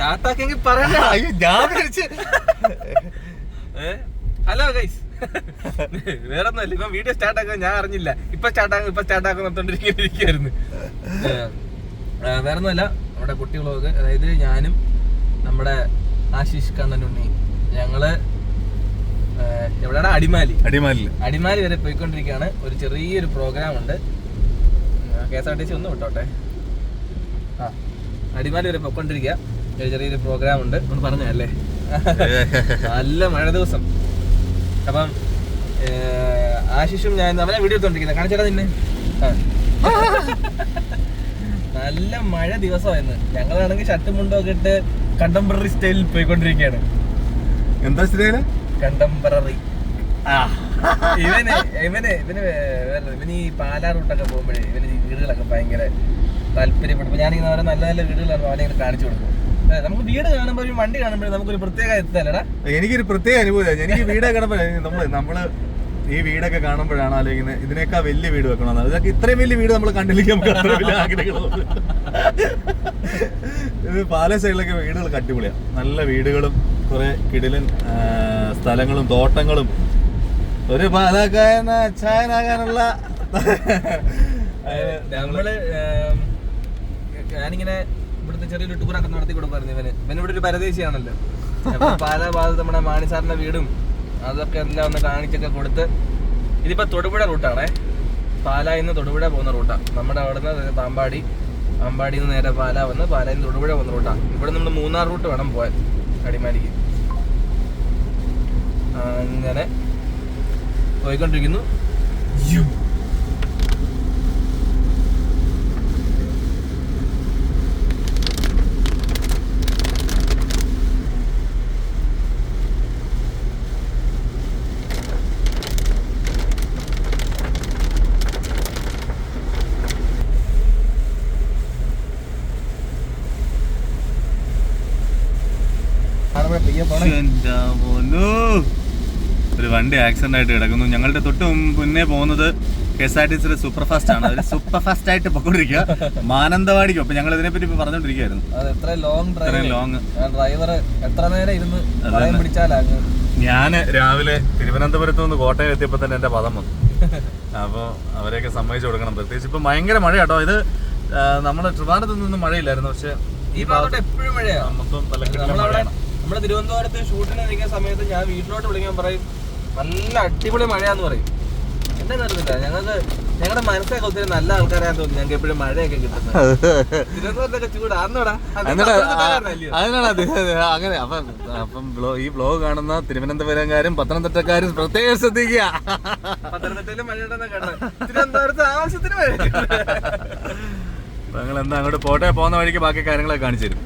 സ്റ്റാർട്ടാക്കെങ്കിൽ പറയണ്ട. Hello guys, വേറെ ഒന്നുമല്ല, ഇപ്പൊ വീഡിയോ സ്റ്റാർട്ട് ആക്കാൻ ഞാൻ അറിഞ്ഞില്ല. ഇപ്പൊ സ്റ്റാർട്ടാക്കാൻ നിർത്തോണ്ടിരിക്കുന്നു. വേറെ ഒന്നുമല്ല, നമ്മുടെ കുട്ടി വ്ളോഗ്, അതായത് ഞാനും നമ്മുടെ ആശിഷ് കണ്ണനുണ്ണി ഞങ്ങള് എവിടെയാണ് അടിമാലി വരെ പോയിക്കൊണ്ടിരിക്കുകയാണ്. ഒരു ചെറിയൊരു പ്രോഗ്രാം ഉണ്ട്. KSRTC ഒന്ന് വിട്ടോട്ടെ. അടിമാലി വരെ പോയിക്കൊണ്ടിരിക്കുക. ചെറിയൊരു പ്രോഗ്രാം ഉണ്ട്. ഒന്ന് പറഞ്ഞല്ലേ, നല്ല മഴ ദിവസം. അപ്പം ആശിഷും ഞാൻ അവനെ വീഡിയോ എടുത്തോണ്ടിരിക്കുന്നത്. കാണിച്ചാ നിന്നെ, നല്ല മഴ ദിവസമായിരുന്നു. ഞങ്ങളാണെങ്കിൽ ഷർട്ടും മുണ്ടൊക്കെ ഇട്ട് കണ്ടംപററി സ്റ്റൈലിൽ പോയിക്കൊണ്ടിരിക്കുകയാണ്. എന്താ സ്റ്റൈല്? കണ്ടംപററി. ഇവന് ഈ പാലാ റൂട്ടൊക്കെ പോകുമ്പോഴേ ഇവന് ഈ വീടുകളൊക്കെ ഭയങ്കര താല്പര്യപ്പെടും. ഞാനിങ്ങനെ ഓരോ നല്ല നല്ല വീടുകളാണ് അവനെ ഇങ്ങനെ കാണിച്ചു കൊടുക്കും. നമുക്ക് വീട് കാണുമ്പോഴും വണ്ടി കാണുമ്പോഴും നമുക്കൊരു പ്രത്യേക എത്തല്ലടാ. എനിക്കൊരു പ്രത്യേക അനുഭവം. എനിക്ക് വീടൊക്കെ കാണുമ്പോഴേ നമ്മള് ഈ വീടൊക്കെ കാണുമ്പോഴാണ് ആലോചിക്കുന്നത് ഇതിനേക്കാൾ വലിയ വീട് വെക്കണമെന്ന്. അതൊക്കെ ഇത്രയും വലിയ വീട് നമ്മൾ കണ്ടില്ലെങ്കിൽ നമുക്ക് അത്ര വലിയ ആഗ്രഹങ്ങളുണ്ട്. ഇത് പാല സൈഡിലൊക്കെ വീടുകൾ അടിപൊളിയാണ്. നല്ല വീടുകളും കുറെ കിടിലൻ സ്ഥലങ്ങളും തോട്ടങ്ങളും ഒരു പാലക്കാരന ചായനാകാനുള്ള ഞാനിങ്ങനെ ഇവിടുത്തെ ചെറിയൊരു ടൂറൊക്കെ നടത്തി കൊടുക്കുമായിരുന്നു. ഇവൻ ഇവിടെ ഒരു പരദേശിയാണല്ലോ. പാലാ ഭാഗത്ത് നമ്മുടെ മാണിസാറിന്റെ വീടും അതൊക്കെ എല്ലാം ഒന്ന് കാണിച്ചൊക്കെ കൊടുത്ത്. ഇതിപ്പോ തൊടുപുഴ റൂട്ടാണേ, പാലായിൽ നിന്ന് തൊടുപുഴ പോകുന്ന റൂട്ടാണ്. നമ്മുടെ അവിടെ നിന്ന് പാമ്പാടിയിൽ നിന്ന് നേരെ പാലാ വന്ന് പാലായിൽ നിന്ന് തൊടുപുഴ പോകുന്ന റൂട്ടാണ്. ഇവിടെ നമ്മൾ മൂന്നാർ റൂട്ട് വേണം പോയാൽ അടിമാലിക്ക്. അങ്ങനെ പോയിക്കൊണ്ടിരിക്കുന്നു. ഒരു വണ്ടി ആക്സിഡന്റ് ആയിട്ട് കിടക്കുന്നു. ഞങ്ങളുടെ തൊട്ട് മുന്നേ പോകുന്നത് KSRTC സൂപ്പർ ഫാസ്റ്റ് ആണ്. അവര് സൂപ്പർ ഫാസ്റ്റ് ആയിട്ട് പൊക്കോണ്ടിരിക്കുക മാനന്തവാടിക്കും. അപ്പൊ ഞങ്ങൾ ഇതിനെപ്പറ്റി ഇപ്പൊ പറഞ്ഞോണ്ടിരിക്കുകയായിരുന്നു. ഞാന് രാവിലെ തിരുവനന്തപുരത്ത് നിന്ന് കോട്ടയം എത്തിയപ്പോ തന്നെ എന്റെ പദം വന്നു. അപ്പൊ അവരെയൊക്കെ സമ്മതിച്ചു കൊടുക്കണം. പ്രത്യേകിച്ച് ഇപ്പൊ ഭയങ്കര മഴ കേട്ടോ. ഇത് നമ്മള് ട്രിവാൻഡ്രത്ത് നിന്നും മഴയില്ലായിരുന്നു, പക്ഷെ ഈ ഭാഗത്തോട്ട് എപ്പോഴും മഴയാണ്. മൊത്തം മഴയാണ്. നമ്മുടെ തിരുവനന്തപുരത്ത് ഷൂട്ടിന് നിൽക്കുന്ന സമയത്ത് ഞാൻ വീട്ടിലോട്ട് വിളിക്കാൻ പറയും നല്ല അടിപൊളി മഴയാന്ന് പറയും. എന്താ നടന്നില്ല, ഞങ്ങളുടെ മനസ്സൊക്കെ ഒത്തിരി നല്ല ആൾക്കാരാന്ന് തോന്നുന്നു. ഞങ്ങൾക്ക് എപ്പോഴും മഴയൊക്കെ കിട്ടുന്നത്. തിരുവനന്തപുരത്തൊക്കെ ചൂടാന്നോടാ. അങ്ങനെ അപ്പം ഈ വ്ലോഗ് കാണുന്ന തിരുവനന്തപുരംകാരും പത്തനംതിട്ടക്കാരും പ്രത്യേകം ശ്രദ്ധിക്കുക. പത്തനംതിട്ടയിലും മഴയുണ്ടെന്ന് കാണാം, തിരുവനന്തപുരത്ത് ആവശ്യത്തിന് മഴ. ഞങ്ങൾ എന്താ അങ്ങോട്ട് പോട്ടെ, പോകുന്ന വഴിക്ക് ബാക്കി കാര്യങ്ങളൊക്കെ കാണിച്ചു തരും.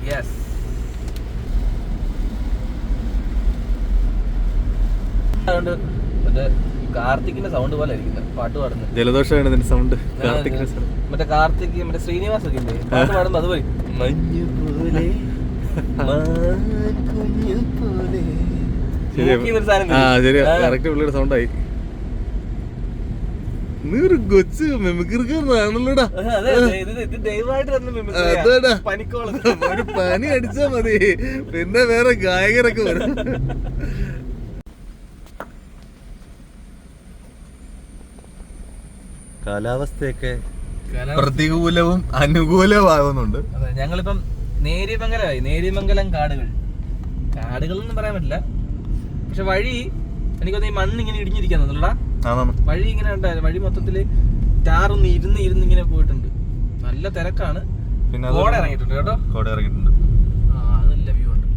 കാർത്തിക്കിന്റെ സൗണ്ട് പോലെ ഇരിക്കുന്നത് പാട്ട് പാടുന്നത്. ജലദോഷമാണ് ഇതിന്റെ സൗണ്ട്. മറ്റേ കാർത്തിക് മറ്റേ ശ്രീനിവാസ് ഒക്കെ ഇല്ലേ പാട്ട് പാടുന്നത് അതുപോലെ. പുള്ളിയുടെ സൗണ്ടായി. കൊച്ചു മെമിക്രിക്കാരനാണല്ലോടാ. ഒരു പനി അടിച്ചാ മതി, പിന്നെ വേറെ ഗായകരൊക്കെ വരും. കാലാവസ്ഥയൊക്കെ പ്രതികൂലവും അനുകൂലമാകുന്നുണ്ട്. ഞങ്ങളിപ്പം നേര്യമംഗലം കാടുകൾ എന്ന് പറയാൻ പറ്റില്ല, പക്ഷെ വഴി എനിക്കൊന്ന് ഈ മണ്ണ് ഇങ്ങനെ ഇടിഞ്ഞിരിക്കാന്നുള്ളടാ. വഴി ഇങ്ങനെ ഉണ്ടായിരുന്നു. വഴി മൊത്തത്തില് ടാറൊന്ന് ഇരുന്ന് ഇങ്ങനെ പോയിട്ടുണ്ട്. നല്ല തിരക്കാണ്. പിന്നെ കോട ഇറങ്ങിയിട്ടുണ്ട് കേട്ടോ. നല്ല വ്യൂ ഉണ്ട്.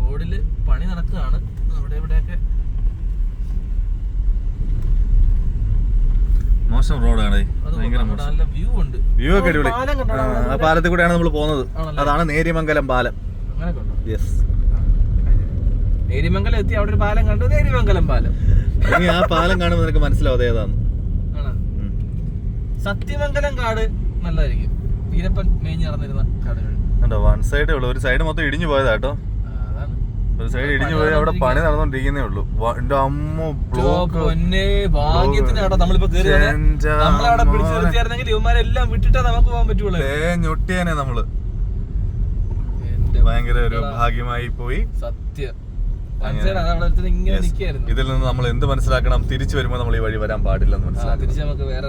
റോഡില് പണി നടക്കുകയാണ് അവിടെ ഇവിടെയൊക്കെ. മോശം റോഡാണ്, നല്ല വ്യൂ ഉണ്ട്. വ്യൂ ഒക്കെ അടിപൊളി. ആ പാലത്തിൽ കൂടെയാണ് നമ്മൾ പോകുന്നത്. അതാണ് നേര്യമംഗലം പാലം. നേര്യമംഗലം എത്തി അവിടെ ഒരു പാലം കണ്ടു, നേര്യമംഗലം പാലം. ആ പാലം കാണുമ്പോൾ നിനക്ക് മനസ്സിലാവും ഏതാണ്. സത്യമംഗലം കാട് നല്ലതായിരിക്കും. ഈരപ്പൻ മേഞ്ഞ് നടന്നിരുന്ന കാടുകൾ. വൺ സൈഡേ ഉള്ളൂ, ഒരു സൈഡ് മൊത്തം ഇടിഞ്ഞു പോയതാട്ടോ. ഒരു സൈഡ് ഇടിഞ്ഞു പോയി, അവിടെ പണി നടന്നോണ്ടിരിക്കുന്നേ ഉള്ളൂ. ഞൊട്ടിയാനെ നമ്മള്. ഭയങ്കര ഒരു ഭാഗ്യമായി പോയി. സത്യം. ഇങ്ങനെ നിൽക്കുകയായിരുന്നു. ഇതിൽ നിന്ന് നമ്മൾ എന്ത് മനസ്സിലാക്കണം? തിരിച്ചു വരുമ്പോൾ നമ്മൾ ഈ വഴി വരാൻ പാടില്ലെന്ന് മനസ്സിലാക്കണം.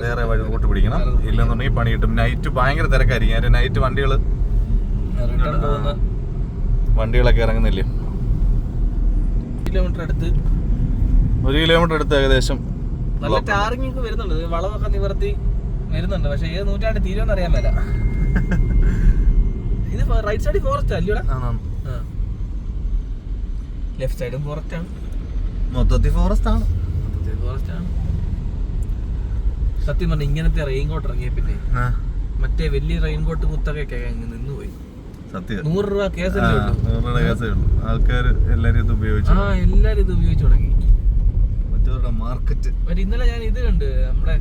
വേറെ വഴി റൂട്ട് പിടിക്കണം. ഇല്ലെന്നുണ്ടെങ്കിൽ പണി കിട്ടും. നൈറ്റ് ഭയങ്കര തിരക്കായിരിക്കും. നൈറ്റ് വണ്ടികളൊക്കെ ഇറങ്ങുന്നില്ലേ? 1 കിലോമീറ്റർ അടുത്ത് ഏകദേശം. നല്ല ടാറിംഗ് ഒക്കെ വരുന്നുണ്ട്, വളമൊക്കെ നിവർത്തി വരുന്നുണ്ട്. പക്ഷെ ഏത് നൂറ്റാണ്ട് തീരുമെന്ന് അറിയാൻ മേല. ഇത് റൈറ്റ് സൈഡ് ഫോറസ്റ്റ് അല്ലയോടാ? ലെഫ്റ്റ് സൈഡും ഫോറസ്റ്റ് ആണ്. മൊത്തത്തിൽ ഫോറസ്റ്റ് ആണ്. സത്യം പറഞ്ഞ ഇങ്ങനത്തെ റെയിൻകോട്ട് ഇറങ്ങിയ പിന്നെ മറ്റേ വലിയ റെയിൻകോട്ട് കുത്തകയൊക്കെ നിന്നുപോയി. 100 രൂപ കേസല്ലേ ഉള്ളൂ. ആൾക്കാർ എല്ലാരും ഇത് ഉപയോഗിച്ചു. എല്ലാരും ഇത് ഉപയോഗിച്ചു തുടങ്ങി. മറ്റവരുടെ മാർക്കറ്റ്. ഇന്നലെ ഞാൻ ഇത് കണ്ട്, നമ്മുടെ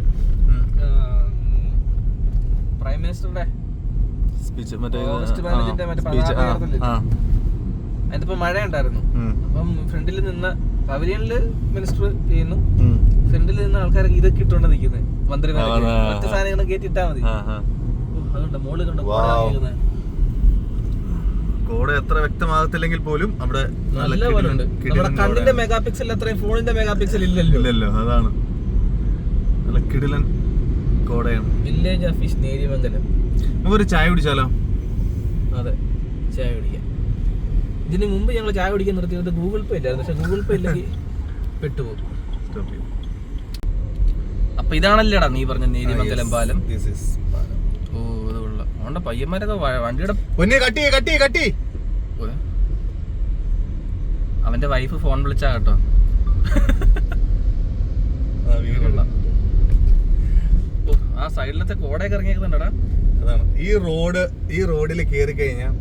പ്രൈം മിനിസ്റ്ററുടെ അതിപ്പോ മഴ ഉണ്ടായിരുന്നു. അപ്പം ഫ്രണ്ടിൽ നിന്ന് പവലിയനില് മിനിസ്റ്റർ ചെയ്യുന്നു, ഫ്രണ്ടിൽ നിന്ന് ആൾക്കാരൊക്കെ ഇതൊക്കെ ഇട്ടോണ്ട് നിൽക്കുന്നത്. മന്ത്രിമാരൊക്കെ മറ്റു സാധനങ്ങൾ കയറ്റിട്ടാ മതി. അതുകൊണ്ട് മോള് കണ്ടോ കോഡ് എത്ര വ്യക്തമാകത്തില്ലെങ്കിൽ പോലും അവിടെ നല്ല പോലെ ഉണ്ട്. നമ്മുടെ കണ്ണിന്റെ മെഗാ പിക്സൽ അത്രയും ഫോണിന്റെ മെഗാ പിക്സൽ ഇല്ലല്ലോ. അതാണ് നല്ല കിടിലൻ കോടയാണ്. Village office Neriamangalam. നമുക്കൊരു ചായ കുടിച്ചാലോ? അതെ, ചായ കുടിക്കാം. ഇതിന് മുമ്പ് ഞങ്ങൾ ചായ കുടിക്കാൻ നിർത്തിയത് ഗൂഗിൾ പേ ഇല്ലായിരുന്നു. പക്ഷെ ഗൂഗിൾ പേ ഇല്ലെങ്കിൽ പെട്ടുപോകും. അപ്പൊ ഇതാണല്ലേടാ നീ പറഞ്ഞ നേര്യമംഗലം പാലം? ഓ, അത് കൊള്ളാം. അതുകൊണ്ട് പയ്യന്മാരൊക്കെ വണ്ടിയുടെ അവന്റെ വൈഫ് ഫോൺ വിളിച്ചാ കേട്ടോ. ആ സൈഡിലത്തെ കോടയൊക്കെ ഇറങ്ങിയേക്കുന്നുണ്ടടാ. അതാണ് ഈ റോഡിൽ കയറി കഴിഞ്ഞാൽ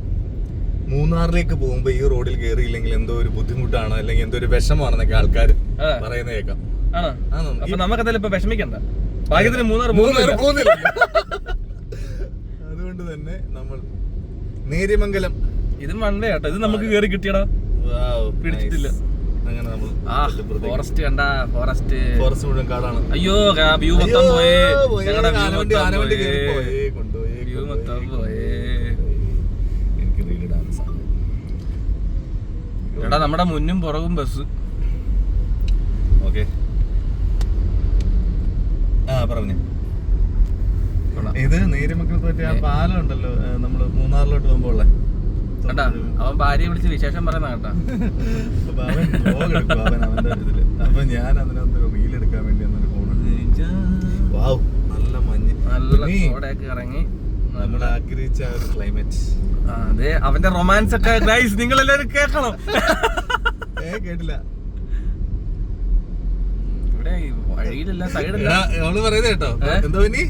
മൂന്നാറിലേക്ക് പോകുമ്പോ ഈ റോഡിൽ കയറിയില്ലെങ്കിൽ എന്തോ ഒരു ബുദ്ധിമുട്ടാണ്, അല്ലെങ്കിൽ എന്തോ ഒരു വിഷമാണെന്നൊക്കെ ആൾക്കാർ പറയുന്നത് കേൾക്കാം. അപ്പൊ നമുക്കതിൽ ഇപ്പൊ വിഷമിക്കണ്ട. ഭാഗ്യത്തിന് മൂന്നാർ പോകുന്നില്ല. അതുകൊണ്ട് തന്നെ നമ്മൾ നേര്യമംഗലം, ഇതും വൺവേ കേട്ടോ. ഇത് നമുക്ക് കയറി കിട്ടിയടാ, പിടിച്ചിട്ടില്ല. അങ്ങനെ നമ്മൾ ഫോറസ്റ്റ് കണ്ട, ഫോറസ്റ്റ് മുഴുവൻ കാടാണ്. അയ്യോ, വ്യൂ മൊത്തം പോയേ. ഞങ്ങളുടെ വ്യൂ മൊത്തം പോയേ. എടാ, നമ്മുടെ മുന്നും പുറകും ബസ്. ഓക്കെ, പറഞ്ഞു. ഇത് നേര്യമംഗലത്ത് പറ്റിയ ആ പാലം ഉണ്ടല്ലോ, നമ്മള് മൂന്നാറിലോട്ട് പോകുമ്പോ ഉള്ള. കേട്ടാ, അവൻ ഭാര്യയെ വിളിച്ച് വിശേഷം പറയുന്ന കേട്ടാ. അവന്റെ ഇതില്. അപ്പൊ ഞാൻ അതിനകത്ത് റീൽ എടുക്കാൻ വേണ്ടി നല്ല മഞ്ഞ്, നല്ല കോടയൊക്കെ ഇറങ്ങി നമ്മൾ ആഗ്രഹിച്ച ആ ഒരു ക്ലൈമറ്റ്. അതെ, അവന്റെ റൊമാൻസ് ഒക്കെ നിങ്ങൾ എല്ലാവരും കേൾക്കണം. കേട്ടില്ല. ഇവിടെ വഴിയിലല്ല, സൈഡില്ല. അവള് പറയുന്നത് കേട്ടോ. എന്തോ ഇനി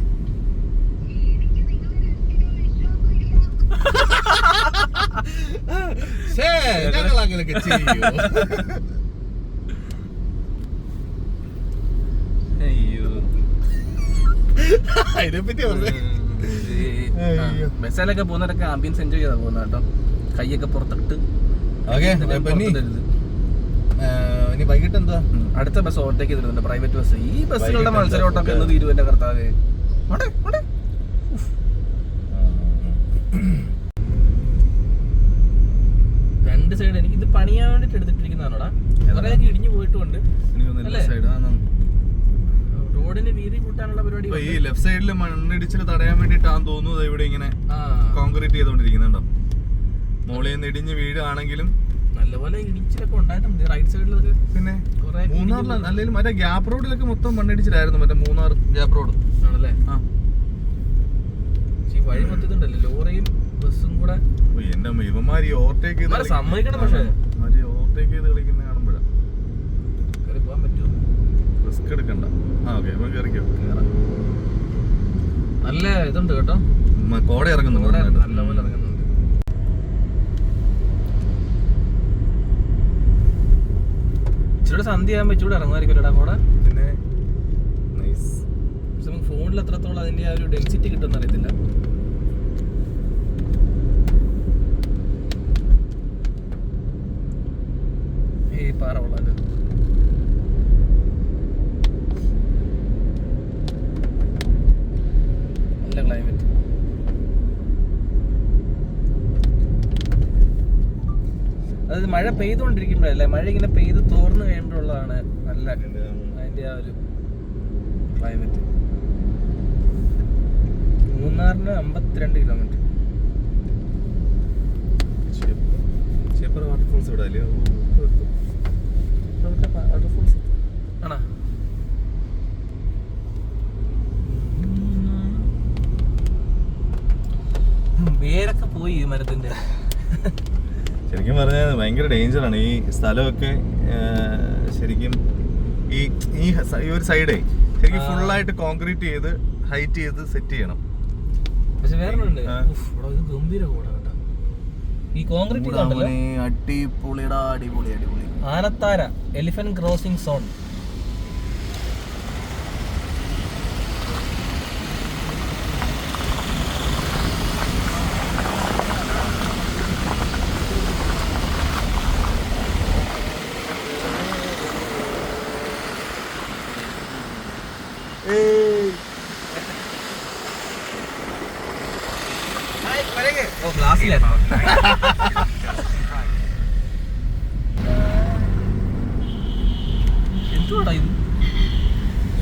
ഞങ്ങൾ അങ്ങനെയൊക്കെ ചെയ്യോ? അയ്യോ, അതിനെപ്പറ്റി പറഞ്ഞു. ബസ്സിലൊക്കെ പോകുന്നവരൊക്കെ ആംബിയൻസ് എൻജോയ് ചെയ്താ പോകുന്ന കേട്ടോ. കൈയൊക്കെ പുറത്തിട്ട്. ഇനി വൈകിട്ട് എന്താ അടുത്ത ബസ് ഓവർടേക്ക് ചെയ്തിട്ടുണ്ട്, പ്രൈവറ്റ് ബസ്. ഈ ബസ്സുകളുടെ മത്സരോട്ടൊക്കെ എന്ന് തീരുവ എന്റെ കർത്താവേ. രണ്ട് സൈഡ് എനിക്ക് ഇത് പണിയാൻ വേണ്ടിട്ട് എടുത്തിട്ടിരിക്കുന്നതാണോടാ. കുറെയൊക്കെ ഇടിഞ്ഞു പോയിട്ടുണ്ട്. റോഡിന് വീതി കൂട്ടാനുള്ള പരിപാടി. ഈ ലെഫ്റ്റ് സൈഡില് മണ്ണിടിച്ചിൽ തടയാൻ വേണ്ടിട്ടാന്ന് തോന്നുന്നത് ഇവിടെ ഇങ്ങനെ കോൺക്രീറ്റ് ചെയ്തോണ്ടിരിക്കുന്നുണ്ടോ. മോളിൽ നിന്ന് ഇടിഞ്ഞ് വീഴാണെങ്കിലും നല്ലപോലെ ഇടിച്ചിലൊക്കെ ഉണ്ടായിട്ടുണ്ട് റൈറ്റ് സൈഡിലൊക്കെ. പിന്നെ മൂന്നാറിൽ അല്ലെങ്കിൽ മറ്റേ ഗ്യാപ്പ് റോഡിലൊക്കെ മൊത്തം മണ്ണിടിച്ചിലായിരുന്നു. മറ്റേ മൂന്നാർ ഗ്യാപ്പ് റോഡ് ആണല്ലേ. വഴി മൊത്തത്തിണ്ടല്ലോ, ലോറിയും ബസ്സും കൂടെ. എന്റെ ഇവന്മാര് ഓവർടേക്ക് ചെയ്ത് സമ്മതിക്കണം. പക്ഷേ ഓവർടേക്ക് ചെയ്ത് കളിക്കുന്ന കാണുമ്പോഴാ കയറി പോകാൻ പറ്റുമോ? റിസ്ക് എടുക്കണ്ട. ഓക്കെ, കയറിക്കോ. നല്ല ഇതുണ്ട് കേട്ടോ, കോട ഇറങ്ങുന്നുണ്ട്, നല്ലപോലെ ഇറങ്ങുന്നുണ്ട്. ഇച്ചിരി സന്ധ്യ ആകുമ്പോ ഇച്ചിരി ഇറങ്ങുമായിരിക്കുമല്ലോടാ കോട. പിന്നെ ഫോണിൽ എത്രത്തോളം അതിന്റെ ആ ഒരു ഡെൻസിറ്റി കിട്ടുമെന്ന് അറിയത്തില്ല. പാറ ഉള്ളല്ലോ. നല്ല ക്ലൈമറ്റ്. മഴ പെയ്തുകൊണ്ടിരിക്കുമ്പോഴല്ലേ, മഴ ഇങ്ങനെ പെയ്ത് തോർന്നു കഴിയുമ്പോഴുള്ളതാണ് നല്ല അതിന്റെ ആ ഒരു ക്ലൈമറ്റ്. മൂന്നാറിന് 52 കിലോമീറ്റർ. വാട്ടർഫോൾസ് ഇവിടെ അല്ലേ? വാട്ടർഫോൾസ് ആണോ? വേരൊക്കെ പോയി ഈ മരത്തിന്റെ. ശരിക്കും പറഞ്ഞാൽ ഭയങ്കര ഡേഞ്ചറാണ് ഈ സ്ഥലമൊക്കെ. ശരിക്കും ഈ ഒരു സൈഡേ ശരിക്കും ഫുള്ളായിട്ട് കോൺക്രീറ്റ് ചെയ്ത് ഹൈറ്റ് ചെയ്ത് സെറ്റ് ചെയ്യണം. പക്ഷെ വേറെ ഗംഭീര കൂടാ കേട്ടോ ഈ കോൺക്രീറ്റ്. അടിപൊളിയടാ, അടിപൊളി അടിപൊളി. ആനത്താര എലിഫന്റ് ക്രോസിംഗ് സോൺ.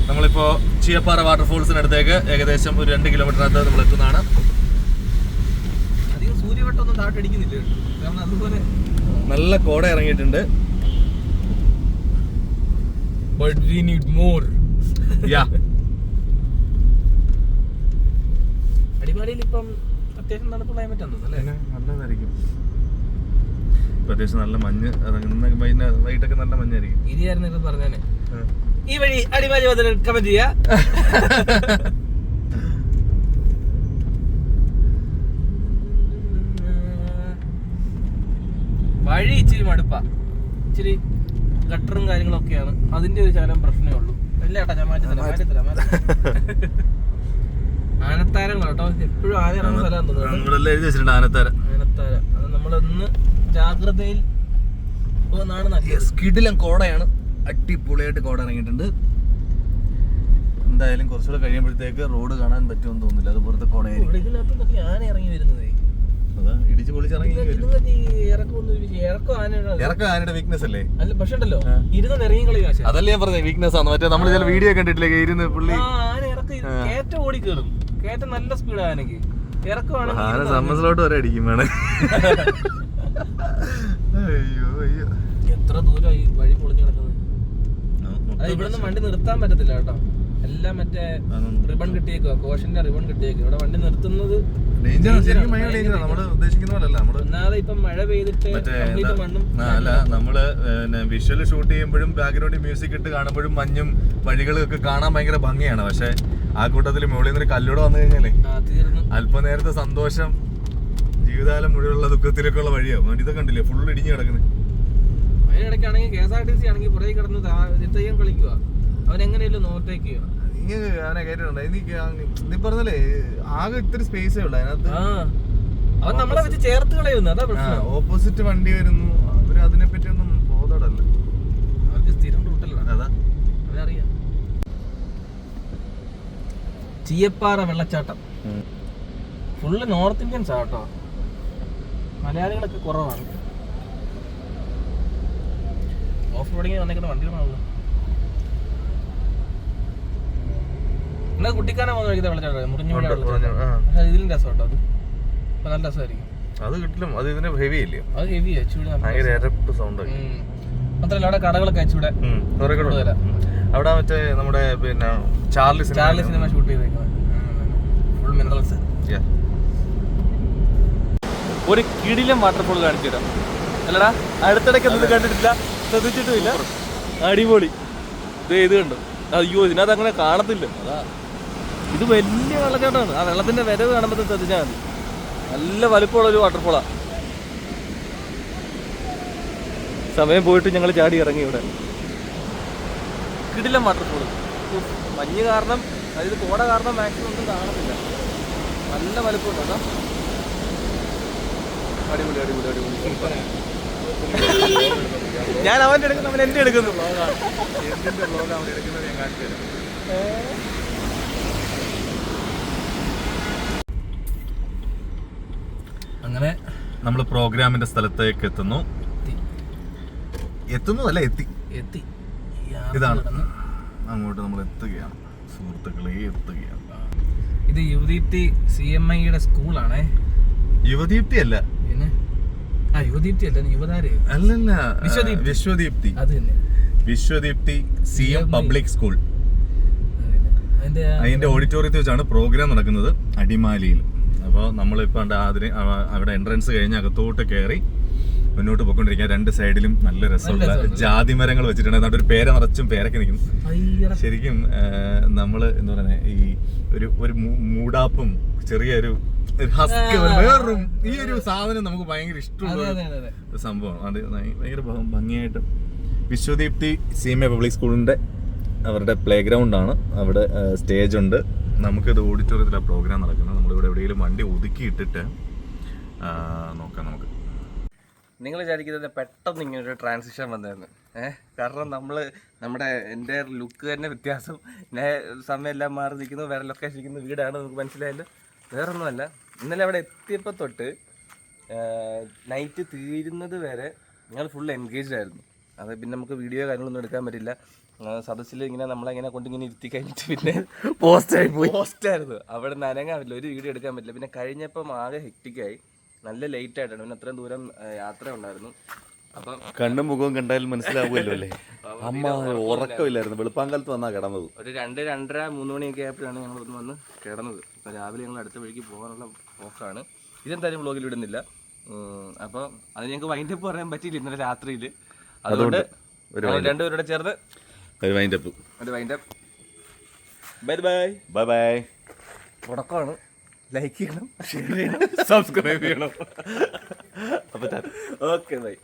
നമ്മളിപ്പോ ചീയപ്പാറ വാട്ടർഫോൾസിനടുത്തേക്ക് ഏകദേശം ഒരു 2 കിലോമീറ്ററിനകത്ത് നമ്മൾ എത്തുന്നതാണ്. അധികം സൂര്യവട്ടമൊന്നും താഴട്ടടിക്കുന്നില്ല, കാരണം അതുപോലെ നല്ല കോട ഇറങ്ങിയിട്ടുണ്ട്. But we need more. Yeah. അടിമാലിയിൽ ഇപ്പം അത്യാവശ്യം തണുപ്പ് ക്ലൈമറ്റ് ആണ് അല്ലേ? നല്ലതായിരിക്കും. അത്യാവശ്യം നല്ല മഞ്ഞ് ഇറങ്ങുന്ന വൈകിട്ടൊക്കെ നല്ല മഞ്ഞായിരിക്കും. ഇരിയായിരുന്നു പറഞ്ഞാനെ ഈ വഴി അടിമാലി വന്നിട്ട് കമന്റ് ചെയ്യാ. വഴി ഇച്ചിരി മടുപ്പാ, ഇച്ചിരി ഗട്ടറും കാര്യങ്ങളൊക്കെയാണ്, അതിന്റെ ഒരു ശകലം പ്രശ്നമേ ഉള്ളൂ. ഇല്ല ചേട്ടാ, ഞാൻ മാറ്റിത്തരാം. ആനത്താരം കേട്ടോ, എപ്പോഴും ആന ഇറങ്ങുന്ന സ്ഥലം തോന്നുന്നു. ആനത്താര അത് നമ്മളൊന്ന് ജാഗ്രതയിൽ സ്കിഡിലും കോടയാണ്. അടിപൊളിയായിട്ട് കോട ഇറങ്ങിയിട്ടുണ്ട്. എന്തായാലും കുറച്ചുകൂടെ കഴിയുമ്പോഴത്തേക്ക് റോഡ് കാണാൻ പറ്റുമെന്ന് തോന്നുന്നില്ല, അതുപോലത്തെ കോടയായിരിക്കും. ഇതിനകത്തൊക്കെ ആന ഇറങ്ങി വരുന്നത്, അതാ ഇടിച്ച് പൊളിച്ചിറങ്ങി. ഇറക്കം ആനയുടെ വീക്ക്നെസ് അല്ലേ? അല്ല പക്ഷെ ഉണ്ടല്ലോ, ഇരുന്ന് ഇറങ്ങി കളി. അതല്ലേ ഞാൻ പറഞ്ഞത്, വീക്ക്നെസ് ആണ്. മറ്റേ നമ്മൾ ചില വീഡിയോ കണ്ടിട്ടില്ലേ, ഇരുന്ന് പുള്ളി ആന ഇറക്കി കയറ്റം ഓടി കയറും. കയറ്റം നല്ല സ്പീഡ് ആനക്ക്. ഇറക്കമാണ് ആന സമ്മസിലോട്ട് വരെ അടിക്കും വേണം. അയ്യോ അയ്യോ, എത്ര ദൂരമായി വഴി പൊളിഞ്ഞു കിടക്കുന്നത്. അത് ഇവിടുന്ന് വണ്ടി നിർത്താൻ പറ്റത്തില്ല കേട്ടോ, എല്ലാം മറ്റേ റിബൺ കിട്ടിയേക്കുക, കോഷന്റെ റിബൺ കിട്ടിയേക്കുക. ഇവിടെ വണ്ടി നിർത്തുന്നത് ഒന്നാമത് ഇപ്പം മഴ പെയ്തിട്ട് മണ്ണും അല്ല, നമ്മള് വിഷ്വൽ ഷൂട്ട് ചെയ്യുമ്പോഴും ബാക്ക്ഗ്രൗണ്ടിൽ മ്യൂസിക് ഇട്ട് കാണുമ്പോഴും മഞ്ഞും വഴികളൊക്കെ കാണാൻ ഭയങ്കര ഭംഗിയാണ്. പക്ഷെ ആ കൂട്ടത്തിൽ മുകളിൽ നിന്നൊരു കല്ലൂടെ വന്നു കഴിഞ്ഞാലേ അല്പനേരത്തെ സന്തോഷം ജീവിതകാലം മുഴുവനുള്ള ദുഃഖത്തിലേക്കുള്ള വഴിയാവും. ഇതൊക്കെ കണ്ടില്ലേ, ഫുൾ ഇടിഞ്ഞു കിടക്കുന്നത്. അതിനിടയ്ക്കാണെങ്കിൽ KSRTC ആണെങ്കിൽ പുറകെ കിടന്ന് തെയ്യം കളിക്കുക, അവനെങ്ങനെയല്ലോ നോട്ടേക്ക് ചെയ്യുക. അവനെ കേട്ടിട്ടുണ്ട്. നീ പറഞ്ഞല്ലേ ആകെ ഇത്തിരി സ്പേസേ ഉള്ളു അതിനകത്ത്. അവൻ നമ്മളെ വെച്ച് ചേർത്ത് കളയുന്നു, അതാ പ്രശ്നം. ഓപ്പോസിറ്റ് വണ്ടി വരുന്നു, അവര് അതിനെ പറ്റി ഒന്നും ബോധമല്ല. അവർക്ക് സ്ഥിരം റൂട്ടല്ല, അതാ അവരറിയാം. ചീയപ്പാറ വെള്ളച്ചാട്ടം ഫുള്ള് നോർത്ത് ഇന്ത്യൻസ് ആട്ടോ, മലയാളികളൊക്കെ കുറവാണ്. ഓഫ് റോഡിങ് വന്നേക്കുന്ന വണ്ടികളാണല്ലോ. എന്നാ കുട്ടിക്കാനെ പോകുന്ന വഴിക്കത്തെ വെള്ളച്ചാട്ടം മുറിഞ്ഞുകൂടെ വെള്ളച്ചാട്ടം, പക്ഷെ ഇതിലും രസം കേട്ടോ. അത് അപ്പൊ നല്ല രസമായിരിക്കും. അത് കിട്ടില്ല, അത് ഇതിന് ഹെവി അല്ലേ? അത് ഹെവിയാ, ചൂട് സൗണ്ട്. മാത്രല്ല അവിടെ കടകളൊക്കെ ചൂടെ അവിടെ മറ്റേ നമ്മുടെ പിന്നെ ചാർലി സിനിമ ഷൂട്ട് ചെയ്തേക്കുന്നത് ഫുൾ മിനറൽസ്. ഒരു കിടിലം വാട്ടർഫോൾ കാണിച്ചു തരാം അല്ലടാ, അടുത്തിടയ്ക്ക് ഒന്നും കണ്ടിട്ടില്ല, ശ്രദ്ധിച്ചിട്ടുമില്ല. അടിപൊളി. ഇത് കണ്ടു. അയ്യോ, ഇതിനകത്ത് അങ്ങനെ കാണത്തില്ല. അതാ, ഇത് വലിയ വെള്ളച്ചാട്ടമാണ്. ആ വെള്ളത്തിന്റെ വരവ് കാണുമ്പോൾ ശ്രദ്ധിച്ചാൽ മതി. നല്ല വലുപ്പമുള്ള ഒരു വാട്ടർഫോളാ. സമയം പോയിട്ട് ഞങ്ങൾ ചാടി ഇറങ്ങി ഇവിടെ. കിടിലം വാട്ടർഫോള്. മഞ്ഞ് കാരണം, അതായത് കോട കാരണം മാക്സിമം ഒന്നും കാണത്തില്ല. നല്ല വലുപ്പമുണ്ട്. അതാ അടിപൊളി അടിപൊളി അടിപൊളി. ഞാൻ അവൻ്റെ എടുക്കുന്നു, അവൻ എൻ്റെ എടുക്കുന്നു. അങ്ങനെ നമ്മൾ പ്രോഗ്രാമിന്റെ സ്ഥലത്തേക്ക് എത്തുന്നു. എത്തുന്നതല്ല, എത്തി. ഇതാണ്, അങ്ങോട്ട് നമ്മൾ എത്തുകയാണ് സുഹൃത്തുക്കളെ, എത്തുകയാണ്. ഇത് യുവദീപ്തി CMIയുടെ സ്കൂളാണേ. യുവദീപ്തി അല്ല, പിന്നെ യുവദീപ്തി അല്ല, യുവതാര അല്ലല്ല, വിശ്വദീപ്തി. അത് തന്നെ, വിശ്വദീപ്തി CM പബ്ലിക് സ്കൂൾ. അതിന്റെ ഓഡിറ്റോറിയത്തിൽ വെച്ചാണ് പ്രോഗ്രാം നടക്കുന്നത്, അടിമാലിയിൽ. അപ്പോൾ നമ്മളിപ്പോൾ അതിന് അവിടെ എൻട്രൻസ് കഴിഞ്ഞ് അകത്തോട്ട് കയറി മുന്നോട്ട് പോയിക്കൊണ്ടിരിക്കുക. രണ്ട് സൈഡിലും നല്ല രസമുള്ള ജാതി മരങ്ങൾ വെച്ചിട്ടുണ്ട്. എന്നിട്ട് ഒരു പേര നിറച്ചും പേരൊക്കെ നിൽക്കും. ശരിക്കും നമ്മള് എന്താ പറയുക, ഈ ഒരു മൂടാപ്പും ചെറിയൊരു വേറൊരു ഈ ഒരു സാധനം നമുക്ക് ഭയങ്കര ഇഷ്ടമുള്ള ഒരു സംഭവം. അത് ഭയങ്കര ഭംഗിയായിട്ട്. വിശ്വദീപ്തി CMA പബ്ലിക് സ്കൂളിന്റെ അവരുടെ പ്ലേ ഗ്രൗണ്ടാണ്. അവിടെ സ്റ്റേജ് ഉണ്ട്. നമുക്കിത് ഓഡിറ്റോറിയത്തിലാണ് പ്രോഗ്രാം നടക്കുന്നത്. നമ്മളിവിടെ എവിടെയെങ്കിലും വണ്ടി ഒതുക്കിയിട്ടിട്ട് നോക്കാം നമുക്ക്. നിങ്ങൾ വിചാരിക്കുന്നത് പെട്ടെന്ന് ഇങ്ങനെ ഒരു ട്രാൻസിഷൻ വന്നതെന്ന്. കാരണം നമ്മുടെ എൻ്റെ ലുക്ക് തന്നെ വ്യത്യാസം, സമയം എല്ലാം മാറി നിൽക്കുന്നു, വേറെ ലൊക്കേഷൻ ഇരിക്കുന്ന വീടാണ്, നമുക്ക് മനസ്സിലായല്ലോ. വേറൊന്നുമല്ല, ഇന്നലെ അവിടെ എത്തിയപ്പോൾ തൊട്ട് നൈറ്റ് തീരുന്നത് വരെ ഞങ്ങൾ ഫുൾ എൻഗേജ്ഡ് ആയിരുന്നു. അത് പിന്നെ നമുക്ക് വീഡിയോ കാര്യങ്ങളൊന്നും എടുക്കാൻ പറ്റില്ല. സദസ്സിൽ ഇങ്ങനെ നമ്മളെങ്ങനെ കൊണ്ടിങ്ങനെ ഇരുത്തി കഴിഞ്ഞിട്ട് പിന്നെ പോസ്റ്റായിരുന്നു. അവിടെ നിന്ന് അനങ്ങാൻ പറ്റില്ല, ഒരു വീഡിയോ എടുക്കാൻ പറ്റില്ല. പിന്നെ കഴിഞ്ഞപ്പം ആകെ ഹെക്റ്റിക്കായി, നല്ല ലേറ്റ് ആയിട്ടാണ്. പിന്നെ അത്രയും ദൂരം യാത്ര ഉണ്ടായിരുന്നു. അപ്പം കണ്ണും മുഖവും കണ്ടാലും മനസ്സിലാവുമല്ലോ അല്ലേ. അമ്മ ഉറക്കമില്ലായിരുന്നു, വെളുപ്പാങ്കാലത്ത് വന്നാ കിടന്നത്. ഒരു 2-2:30-3 മണിയൊക്കെ ആയപ്പോഴാണ് ഞങ്ങൾ ഒന്ന് വന്ന് കിടന്നത്. ഇപ്പം രാവിലെ ഞങ്ങൾ അടുത്ത വഴിക്ക് പോകാനുള്ള പോക്കാണ്. ഇതെന്തായാലും വ്ളോഗിൽ ഇടുന്നില്ല. അപ്പോൾ അത് ഞങ്ങൾക്ക് വൈൻഡപ്പ് പറയാൻ പറ്റിയില്ല ഇന്നലെ രാത്രിയിൽ. അതുകൊണ്ട് രണ്ടുപേരുടെ ചേർന്ന് ഒരു wind up. Bye bye bye bye. തുടക്കമാണ്. ലൈക്ക് ചെയ്യണം, ഷെയർ ചെയ്യണം, സബ്സ്ക്രൈബ് ചെയ്യണം. അപ്പോൾ ഓക്കെ ബൈ.